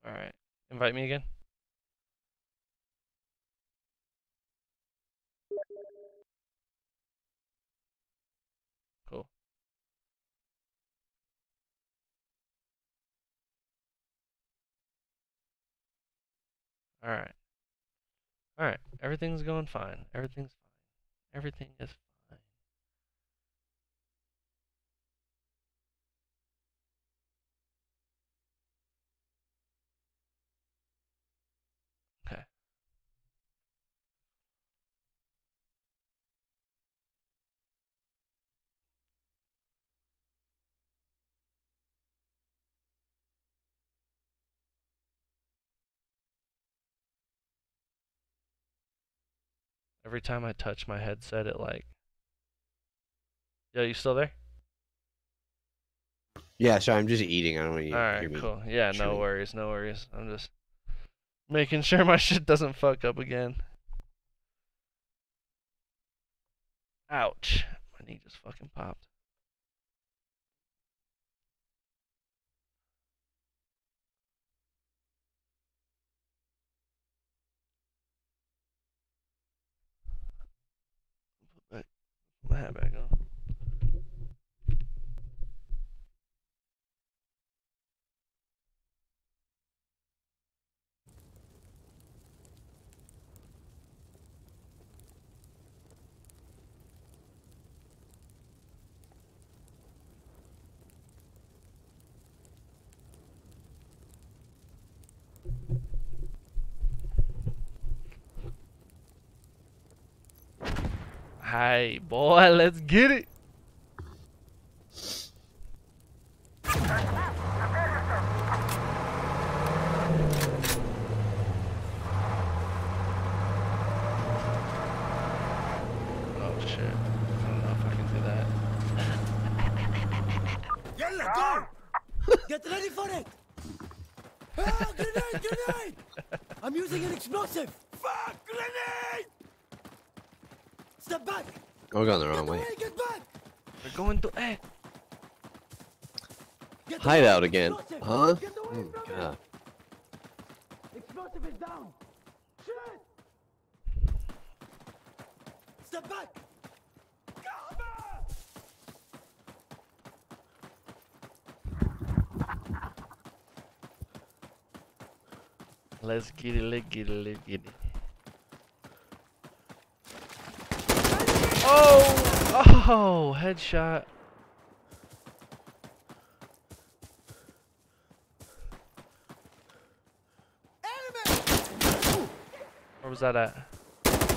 Alright. Invite me again? Cool. Alright. Alright. Everything's going fine. Everything's fine. Everything is fine. Okay. Every time I touch my headset, it like... Yo, you still there? Yeah, sorry, I'm just eating. I don't want you to hear Alright, me. cool. Yeah, no chewing. worries, no worries. I'm just making sure my shit doesn't fuck up again. Ouch. My knee just fucking popped. Put my hat back on. Hey, boy, let's get it. Oh shit. I don't know if I can do that. Yalla, go! Get ready for it! Ah, grenade, grenade! I'm using an explosive! Fuck, grenade! Step back! Oh, we're going the wrong Get way. away, get back! We're going to Get Hideout away, again. explosive! Huh? Get away Oh, from me! God. Explosive is down! Shit! Step back! Cover! Let's get it, let's get it, let's get it. Oh! Oh! Headshot. Enemy! Where was that at?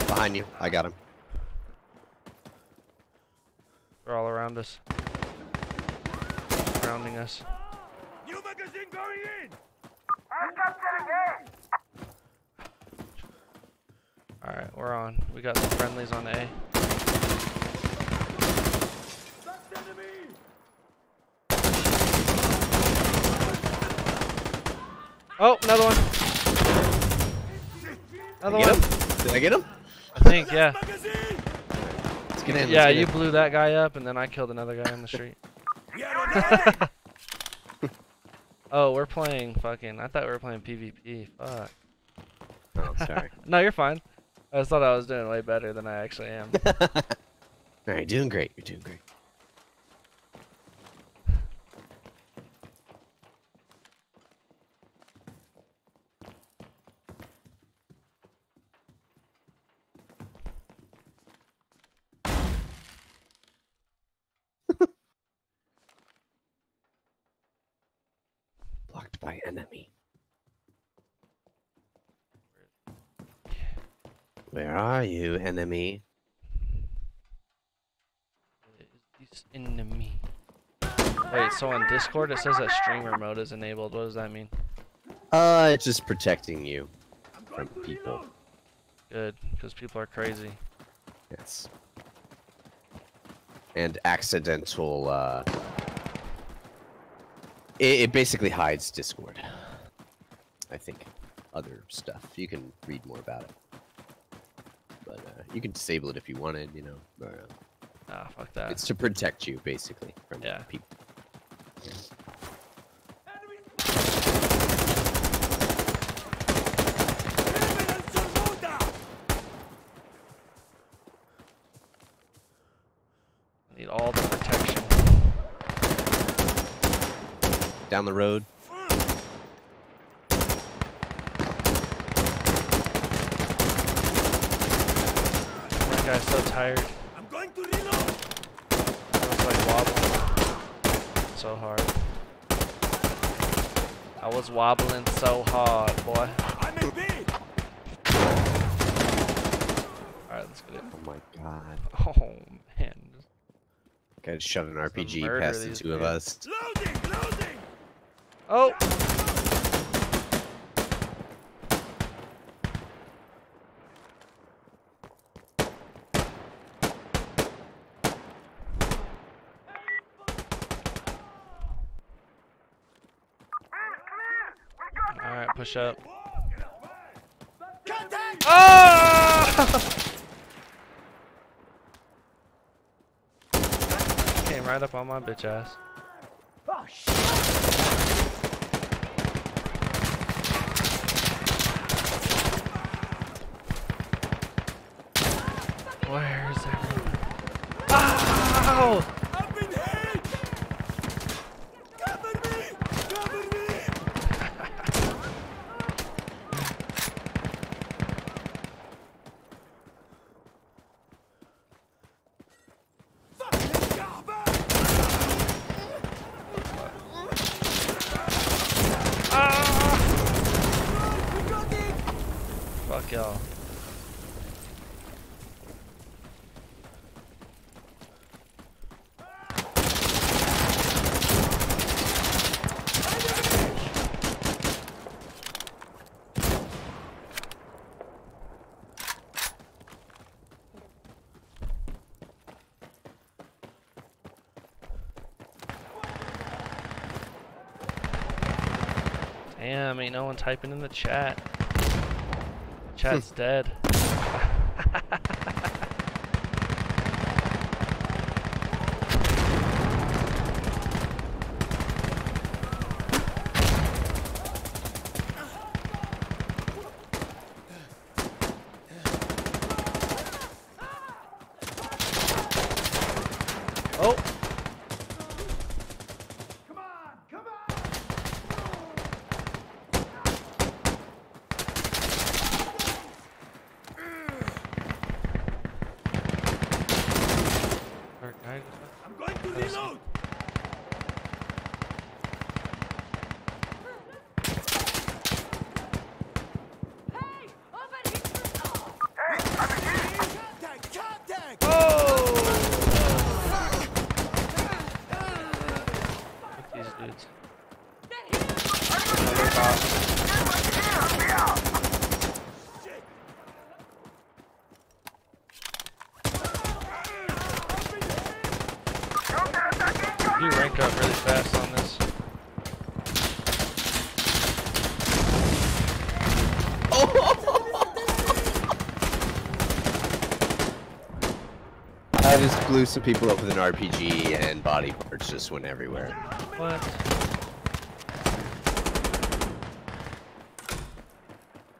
Behind you. I got him. They're all around us. Surrounding us. New magazine going in! Alright, we're on. We got some friendlies on A. That's enemy! Oh, another one. Another Get one. him? Did I get him? I think, yeah. Magazine! Let's get in. Yeah, let's get you in. blew that guy up, and then I killed another guy on the street. We are on the Oh, we're playing fucking... I thought we were playing PvP. Fuck. Oh, sorry. No, you're fine. I just thought I was doing way better than I actually am. Alright, doing great. You're doing great. Blocked by enemy. Where are you, enemy? This enemy. Wait, so on Discord it says that streamer mode is enabled. What does that mean? It's just protecting you from people. Good, because people are crazy. Yes. And accidental, it basically hides Discord. I think. Other stuff. You can read more about it. But, you can disable it if you wanted, you know. Or, Ah, fuck that. it's to protect you, basically, from people. down the road. That guy's so tired. I'm going to reload. I was like wobbling so hard. I was wobbling so hard, boy. I'm in B. Alright, let's get it. Oh my god. Oh man. Guy just shoved an RPG murder past the these two of kids. us. Loading. Oh! Alright, push up. Contact. Oh! Came right up on my bitch ass. Oh shit. Where is everyone? Ow! I've been hit. Cover me. Fuck y'all. Damn, ain't no one typing in the chat. Chat's dead. Oh! I'm going to reload. Contact. Oh! Fuck these dudes. Another box. You rank up really fast on this. I just blew some people up with an RPG and body parts just went everywhere. What?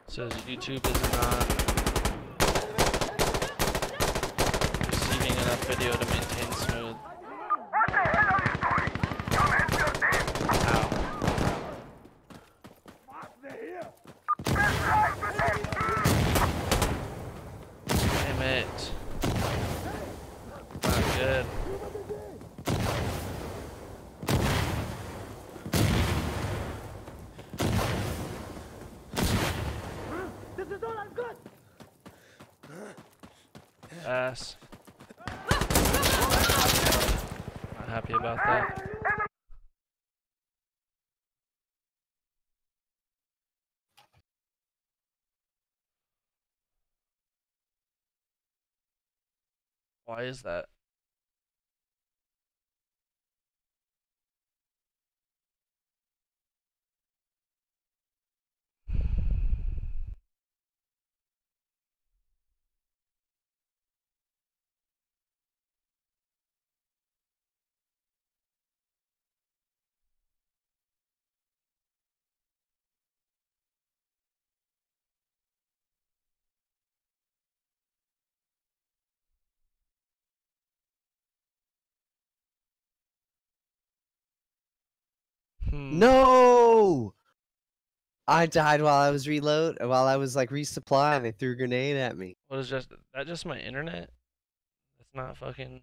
Says YouTube is not receiving enough video to maintain smooth. Ow. Damn it. Not good. This is all I've got. Ass. Not happy about that. Why is that? No! I died while I was while I was like resupplying. They threw a grenade at me. What is that just my internet? It's not fucking.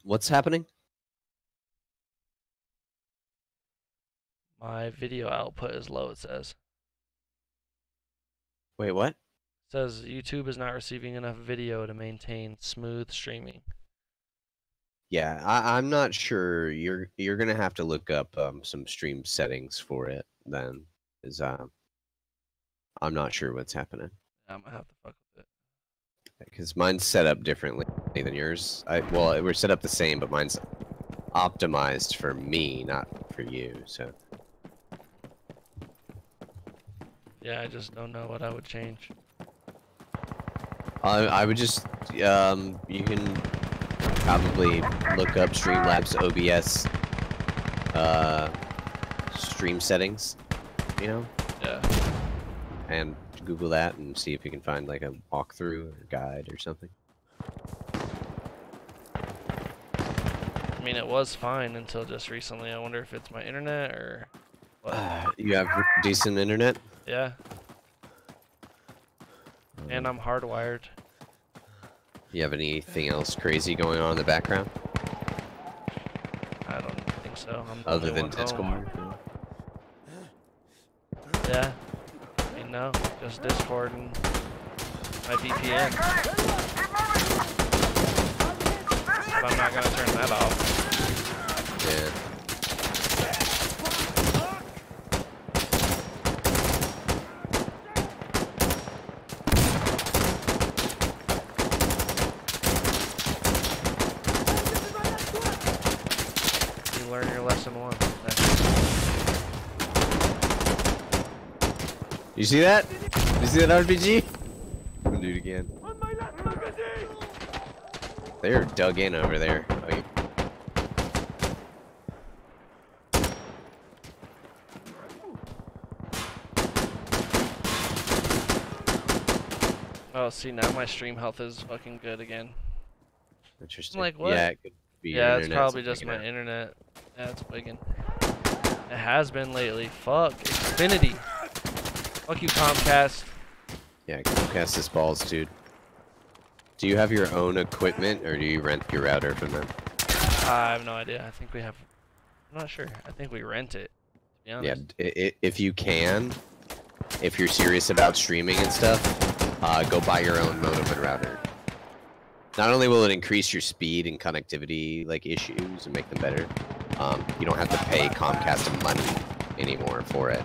What's happening? My video output is low, it says. Wait, what? It says YouTube is not receiving enough video to maintain smooth streaming. Yeah, I'm not sure. You're gonna have to look up some stream settings for it then, is I'm not sure what's happening. I'm gonna have to fuck with it. Because mine's set up differently than yours. Well, we're set up the same, but mine's optimized for me, not for you. So. Yeah, I just don't know what I would change. I would just you can probably look up Streamlabs OBS stream settings, you know? Yeah. And Google that and see if you can find like a walkthrough or guide or something. I mean, it was fine until just recently. I wonder if it's my internet or what. You have decent internet? Yeah. And I'm hardwired. You have anything else crazy going on in the background? I don't think so. I'm the Other only than one home. Discord? Yeah. I mean, no. Just Discord and my VPN. But I'm not gonna turn that off. Yeah. You learn your lesson once. You see that? You see that RPG? I'm gonna do it again. They're dug in over there. Wait. Oh, see, now my stream health is fucking good again. Interesting. Like, what? Yeah, it could be your Yeah, it's internet's probably just picking my up. internet. Yeah, it's wigging. It has been lately. Fuck. Xfinity. Fuck you, Comcast. Yeah, Comcast his balls, dude. Do you have your own equipment, or do you rent your router from them? I have no idea. I think we have. I'm not sure. I think we rent it. To be honest. Yeah, if you can, if you're serious about streaming and stuff, go buy your own modem and router. Not only will it increase your speed and connectivity like issues and make them better, you don't have to pay Comcast money anymore for it.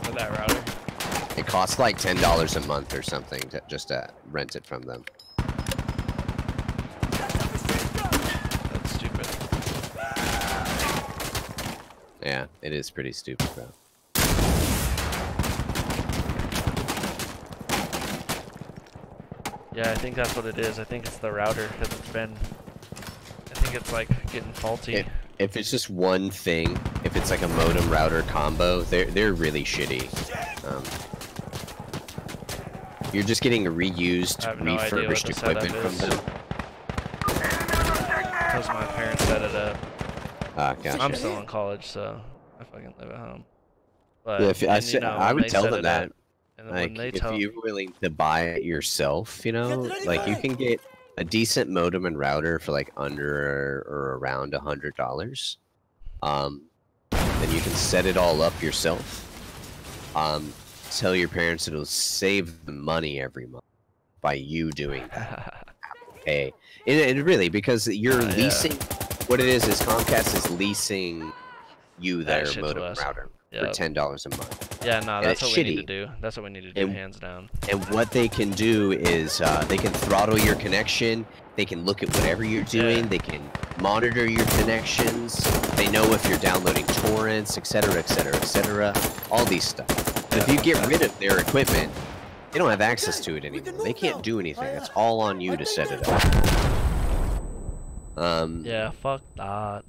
For that router. It costs like $10 a month or something to just rent it from them. That's stupid. Yeah, it is pretty stupid, bro. Yeah, I think that's what it is. I think it's the router because it's been. I think it's like getting faulty. If it's just one thing, if it's like a modem router combo, they're really shitty. You're just getting reused, refurbished equipment from them. Because my parents set it up. Ah, gotcha. I'm still in college, so I fucking live at home. But Yeah, I would tell them that. Like, if you're willing to buy it yourself, you know, like you can get a decent modem and router for like under or around $100. Then you can set it all up yourself. Tell your parents it'll save them money every month by you doing that. Hey, it really, because you're leasing. What it is Comcast is leasing you their modem and router for $10 a month. Yeah, no, that's what we need to do. That's what we need to do, hands down. And what they can do is they can throttle your connection. They can look at whatever you're doing. Yeah. They can monitor your connections. They know if you're downloading torrents, etc., etc., etc. All these stuff. And if you get rid of their equipment, they don't have access to it anymore. They can't do anything. It's all on you to set it up. Yeah, fuck that.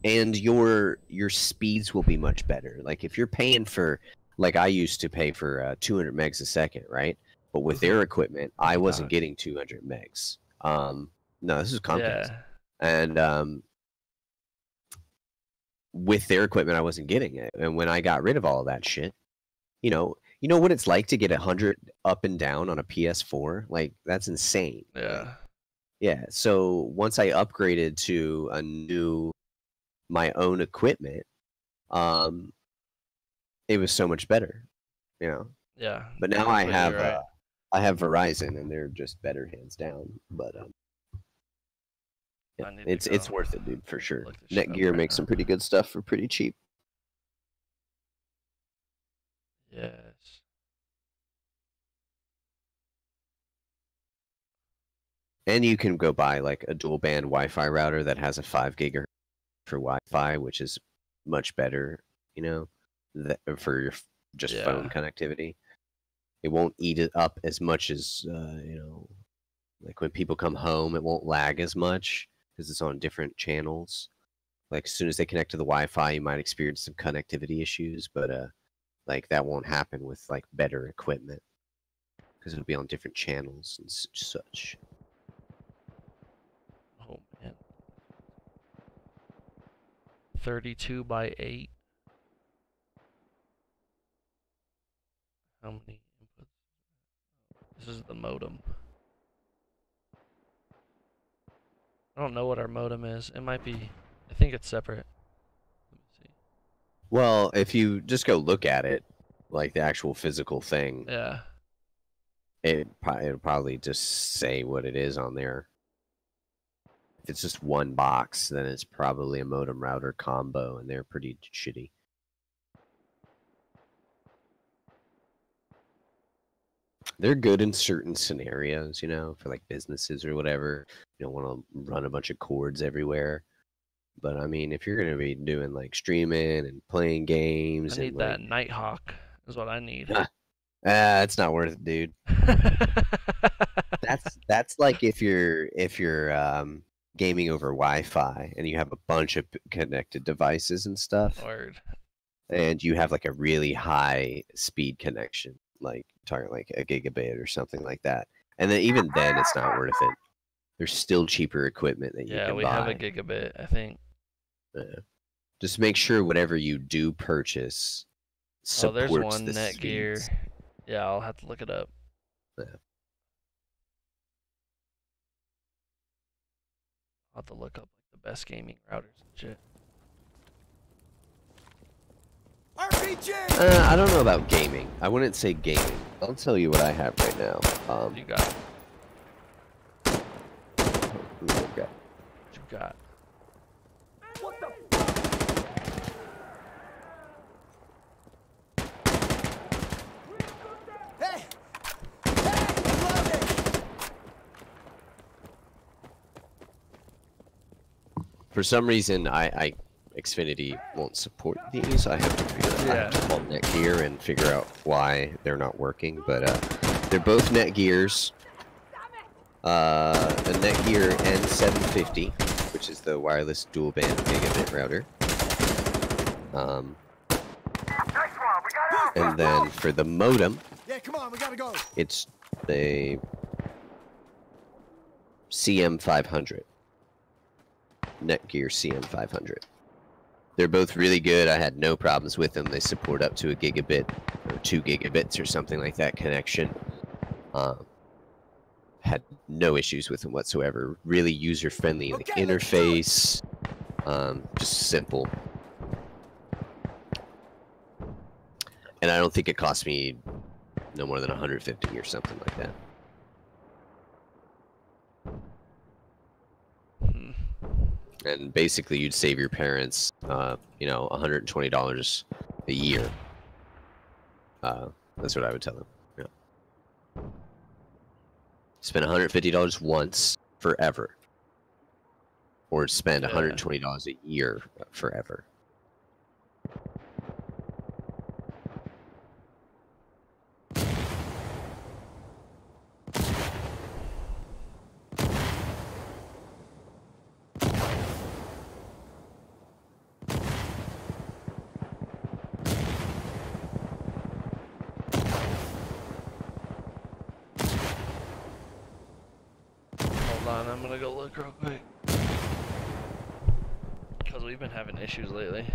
And your speeds will be much better. Like if you're paying for, like I used to pay for 200 megs a second, right? But with their equipment, I wasn't getting 200 megs. No, this is Comcast. Yeah. And with their equipment, I wasn't getting it. And when I got rid of all of that shit, you know what it's like to get 100 up and down on a PS4? Like, that's insane. Like, Yeah. yeah. So once I upgraded to my own equipment, it was so much better, you know. Yeah. But now I have right. I have Verizon, and they're just better hands down. But yeah, it's worth it, dude, for sure. Netgear makes some pretty good stuff for pretty cheap. Yes. And you can go buy like a dual band Wi-Fi router that has a 5 gigahertz for Wi-Fi, which is much better, you know, for your just phone connectivity. It won't eat it up as much as you know, like when people come home, it won't lag as much because it's on different channels. Like as soon as they connect to the Wi-Fi, you might experience some connectivity issues, but like that won't happen with like better equipment because it'll be on different channels and such. Oh man. 32 by 8. How many inputs? This is the modem. I don't know what our modem is. It might be. I think it's separate. Let me see. Well, if you just go look at it, like the actual physical thing, yeah, it'll probably just say what it is on there. If it's just one box, then it's probably a modem router combo, and they're pretty shitty. They're good in certain scenarios, you know, for like businesses or whatever. You don't want to run a bunch of cords everywhere. But I mean, if you're going to be doing like streaming and playing games, I need and that like, Nighthawk is what I need. It's not worth it, dude. That's like if you're gaming over Wi-Fi and you have a bunch of connected devices and stuff. Word. And you have like a really high speed connection, like talking like a gigabit or something like that. And then even then, it's not worth it. There's still cheaper equipment that you can buy. Yeah, we have a gigabit, I think. Just make sure whatever you do purchase supports there's one the Netgear. speeds. Yeah, I'll have to look it up. Yeah. I'll have to look up like the best gaming routers and shit. RPG! I don't know about gaming. I wouldn't say gaming. I'll tell you what I have right now. What you got? What you got? What the Hey! For some reason, Xfinity won't support these. I have to I have to call Netgear and figure out why they're not working. But they're both Netgears. A Netgear N750, which is the wireless dual band gigabit router. And then for the modem, come on, we gotta go. it's the CM500. Netgear CM500. They're both really good. I had no problems with them. They support up to a gigabit or 2 gigabits or something like that connection. Had no issues with them whatsoever. Really user-friendly like, interface. Just simple. And I don't think it cost me no more than $150 or something like that. And basically, you'd save your parents, you know, $120 a year. That's what I would tell them. Yeah. Spend $150 once forever, or spend $120 a year forever. Hold on, I'm gonna go look real quick. Because we've been having issues lately.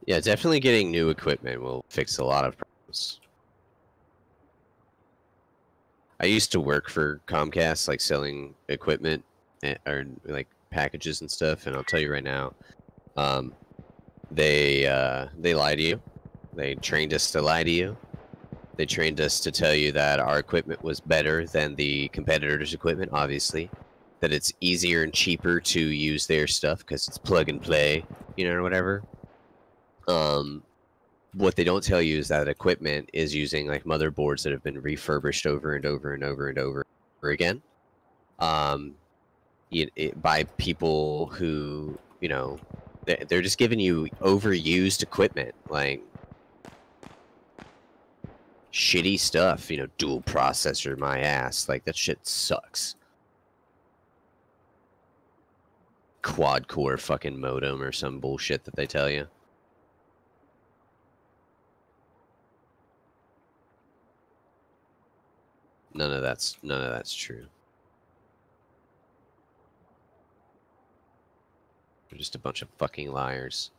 Yeah, definitely getting new equipment will fix a lot of problems. I used to work for Comcast, like selling equipment or like packages and stuff, and I'll tell you right now, they lie to you. They trained us to lie to you. They trained us to tell you that our equipment was better than the competitors' equipment, obviously. That it's easier and cheaper to use their stuff because it's plug and play, you know, or whatever. What they don't tell you is that equipment is using like motherboards that have been refurbished over and over and over and over again. By people who, you know, they're just giving you overused equipment, like shitty stuff, you know, dual processor, my ass. Like, that shit sucks. Quad core fucking modem or some bullshit that they tell you. None of that's true. They're just a bunch of fucking liars.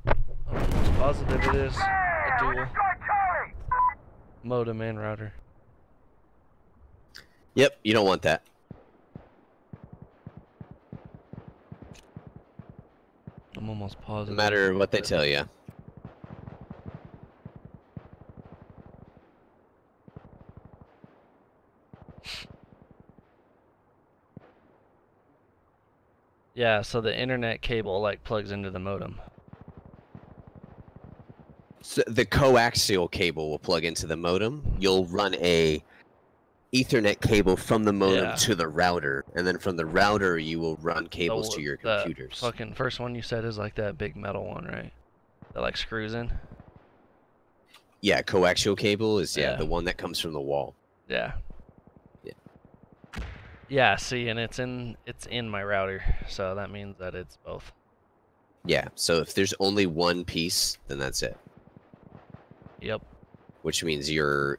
I'm almost positive it is a dual modem and router. Yep, you don't want that. I'm almost positive. No matter what they tell you. Yeah, so the internet cable like plugs into the modem. So the coaxial cable will plug into the modem. You'll run a Ethernet cable from the modem to the router, and then from the router you will run cables to your computers. The fucking first one you said is like that big metal one, right? That like screws in. Yeah, coaxial cable is the one that comes from the wall. Yeah. Yeah. Yeah, see, and it's in my router, so that means that it's both. Yeah, so if there's only one piece, then that's it. Yep. Which means you're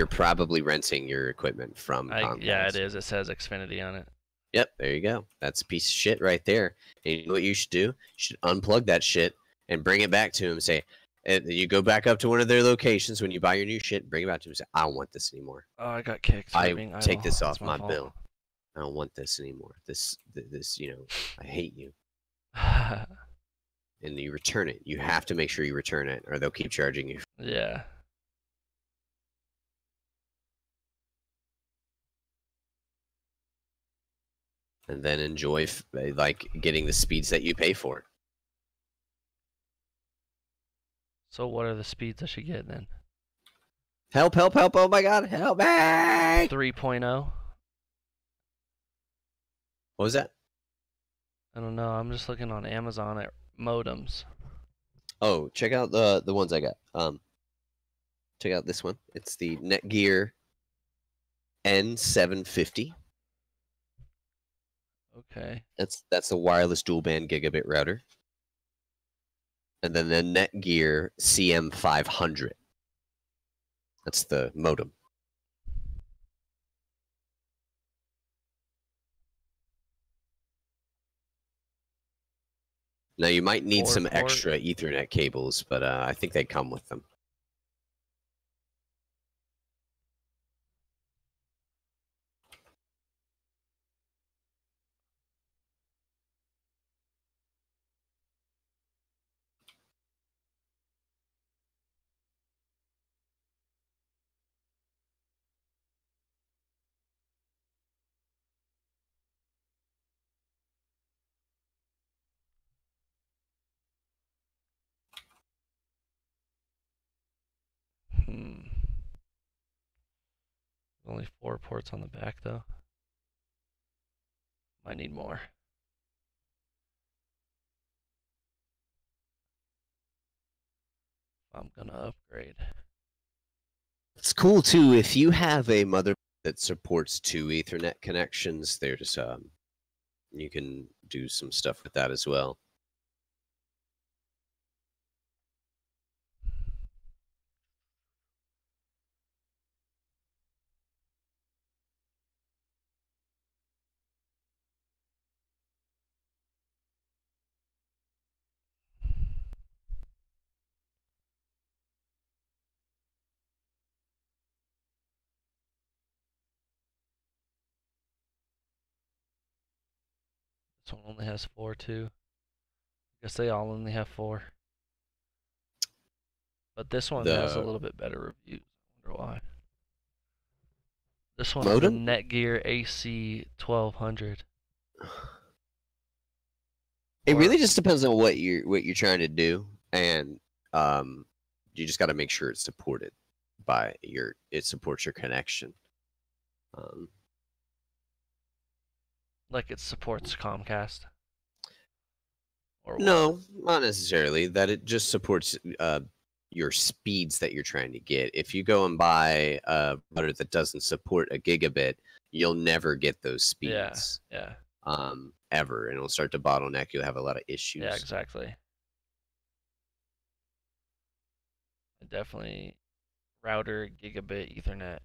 probably renting your equipment from Comcast. Yeah, it is. It says Xfinity on it. Yep, there you go. That's a piece of shit right there. And you know what you should do? You should unplug that shit and bring it back to him and say, and you go back up to one of their locations when you buy your new shit, bring it back to him and say, I don't want this anymore. Oh, I got kicked. Take this off my bill. I don't want this anymore. This, you know, I hate you. And you return it. You have to make sure you return it, or they'll keep charging you. Yeah. And then enjoy like getting the speeds that you pay for. So what are the speeds I should get then? Help, help, help, oh my god, help me! 3.0? What was that? I don't know, I'm just looking on Amazon at modems. Oh, check out the ones I got. Check out this one. It's the Netgear N750. Okay. That's a wireless dual band gigabit router. And then the Netgear CM500. That's the modem. Now you might need some extra Ethernet cables, but I think they come with them. Only 4 ports on the back though. Might need more. I'm gonna upgrade. It's cool too if you have a motherboard that supports 2 Ethernet connections. There's you can do some stuff with that as well. This one only has 4 too. Guess they all only have 4. But this one has a The little bit better reviews. I wonder why. This one's the modem? Netgear AC 1200. It Or really just depends on what you're trying to do, and you just got to make sure it's supported by it supports your connection. like it supports Comcast. Or what? No, not necessarily. That it just supports your speeds that you're trying to get. If you go and buy a router that doesn't support a gigabit, you'll never get those speeds. Yeah. Ever, and it'll start to bottleneck. You'll have a lot of issues. Yeah, exactly. Definitely router, gigabit, Ethernet.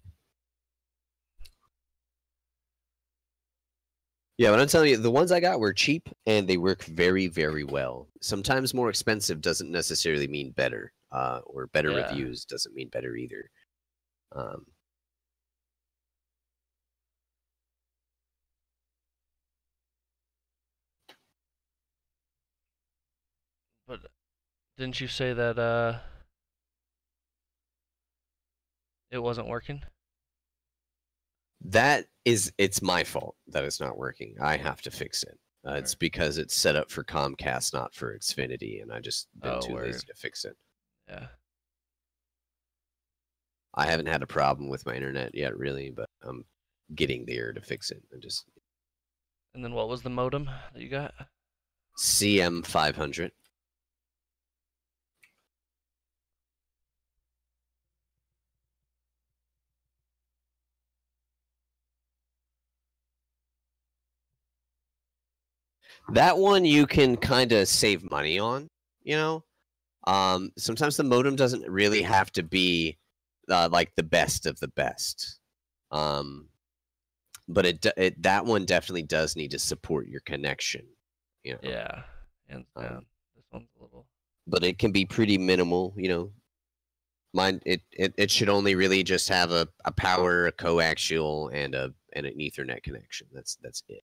Yeah, but I'm telling you, the ones I got were cheap and they work very, very well. Sometimes more expensive doesn't necessarily mean better, or better Yeah. reviews doesn't mean better either. But didn't you say that it wasn't working? It's my fault that it's not working. I have to fix it. It's because it's set up for Comcast, not for Xfinity, and I just been too lazy to fix it. Yeah. I haven't had a problem with my internet yet, really, but I'm getting there to fix it. And then what was the modem that you got? CM500. That one you can kind of save money on, you know? Sometimes the modem doesn't really have to be like the best of the best. But that one definitely does need to support your connection, you know? Yeah. Hands down. This one's a little... But it can be pretty minimal, you know? Mine, it should only really just have a power, a coaxial, and an Ethernet connection. That's it.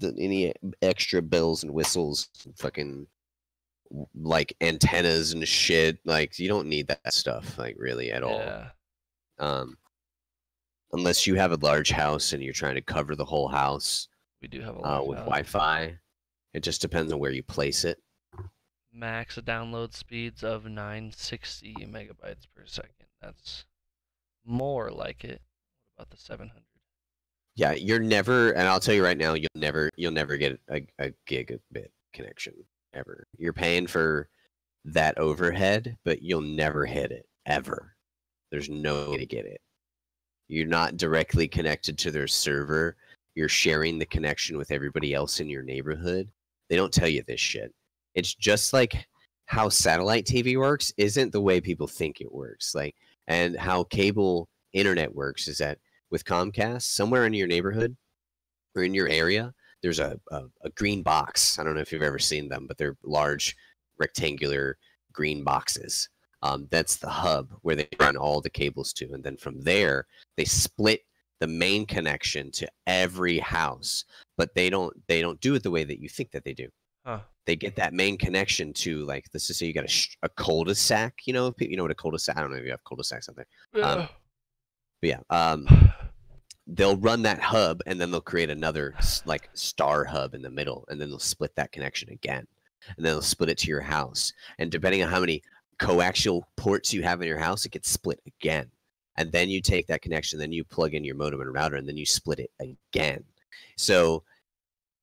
Any extra bells and whistles, fucking like antennas and shit, like you don't need that stuff, like really at all. Unless you have a large house and you're trying to cover the whole house. We do have a large with house. Wi-Fi. It just depends on where you place it. Max download speeds of 960 megabytes per second. That's more like it. What about the 700? Yeah, you're never, and I'll tell you right now, you'll never get a gigabit connection ever. You're paying for that overhead, but you'll never hit it ever. There's no way to get it. You're not directly connected to their server. You're sharing the connection with everybody else in your neighborhood. They don't tell you this shit. It's just like how satellite TV works isn't the way people think it works. Like, and how cable internet works is that with Comcast, somewhere in your neighborhood or in your area, there's a green box. I don't know if you've ever seen them, but they're large, rectangular green boxes. That's the hub where they run all the cables to. And then from there, they split the main connection to every house. But they don't do it the way that you think that they do. Huh. They get that main connection to, like, let's just say you got a cul-de-sac. You know what a cul-de-sac? I don't know if you have cul-de-sacs out there. Yeah. But yeah, they'll run that hub, and then they'll create another like star hub in the middle, and then they'll split that connection again, and then they'll split it to your house. And depending on how many coaxial ports you have in your house, it gets split again. And then you take that connection, then you plug in your modem and router, and then you split it again. So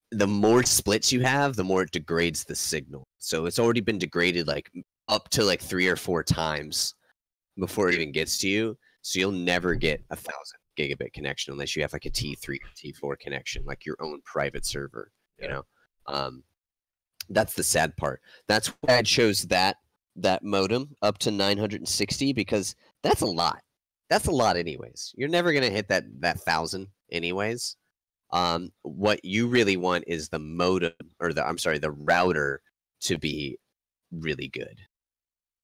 the more splits you have, the more it degrades the signal. So it's already been degraded like up to like 3 or 4 times before it even gets to you. So you'll never get 1,000 gigabit connection unless you have like a T3 or T4 connection, like your own private server. You know, that's the sad part. That's why I chose that modem up to 960, because that's a lot. That's a lot, anyways. You're never gonna hit that 1,000, anyways. What you really want is the modem, or the router to be really good.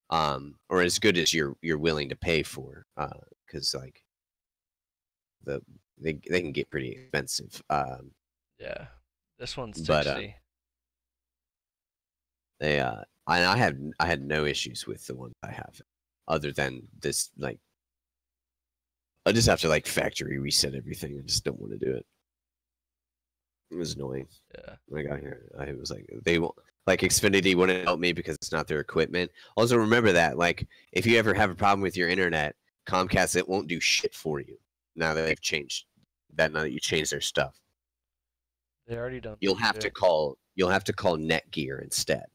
Or as good as you're willing to pay for, because like they can get pretty expensive. Yeah. This one's But 60. I had no issues with the one I have, other than this like I just have to like factory reset everything. I just don't want to do it. It was annoying. Yeah. When I got here, I was like, they won't like Xfinity wouldn't help me because it's not their equipment. Also, remember that like if you ever have a problem with your internet, Comcast it won't do shit for you. Now that they've changed that, now that you changed their stuff, They already don't. you'll have to call Netgear instead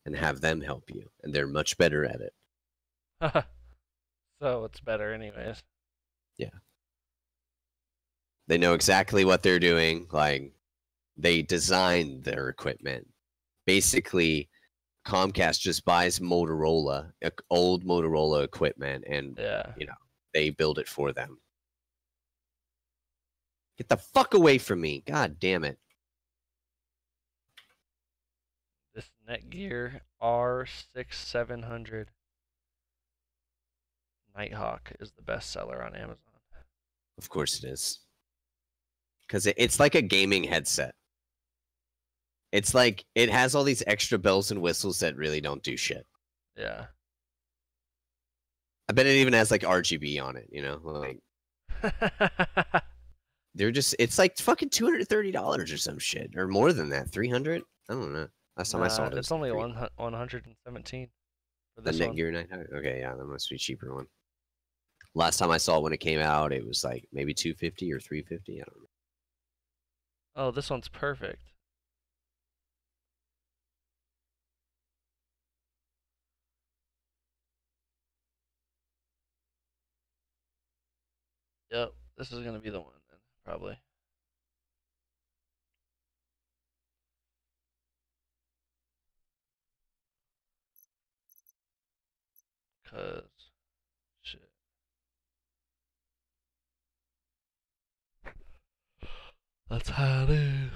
and have them help you, and they're much better at it. So it's better anyways. Yeah. They know exactly what they're doing. Like, they designed their equipment. Basically, Comcast just buys Motorola, old Motorola equipment, and Yeah. they build it for them. Get the fuck away from me! God damn it! This Netgear R6700 Nighthawk is the best seller on Amazon. Of course it is. Because it's like a gaming headset. It's like it has all these extra bells and whistles that really don't do shit. Yeah. I bet it even has like RGB on it, like they're just it's like fucking $230 or some shit. Or more than that. 300? I don't know. Last time I saw it, it's only 117 for the this one. Netgear 900. Okay, yeah, that must be a cheaper one. Last time I saw it when it came out, it was like maybe 250 or 350. I don't know. Oh, this one's perfect. Yep, this is gonna be the one then, probably. Cause shit. That's how it is.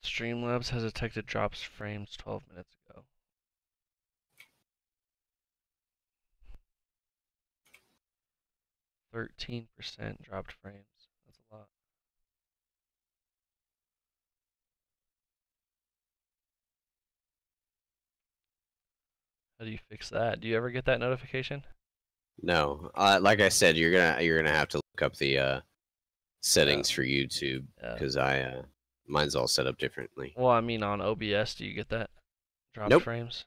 Streamlabs has detected drops frames 12 minutes ago. 13% dropped frames. That's a lot. How do you fix that? Do you ever get that notification? No, like I said, you're gonna have to look up the settings for YouTube because mine's all set up differently. Well, I mean on OBS, do you get that dropped Nope. frames?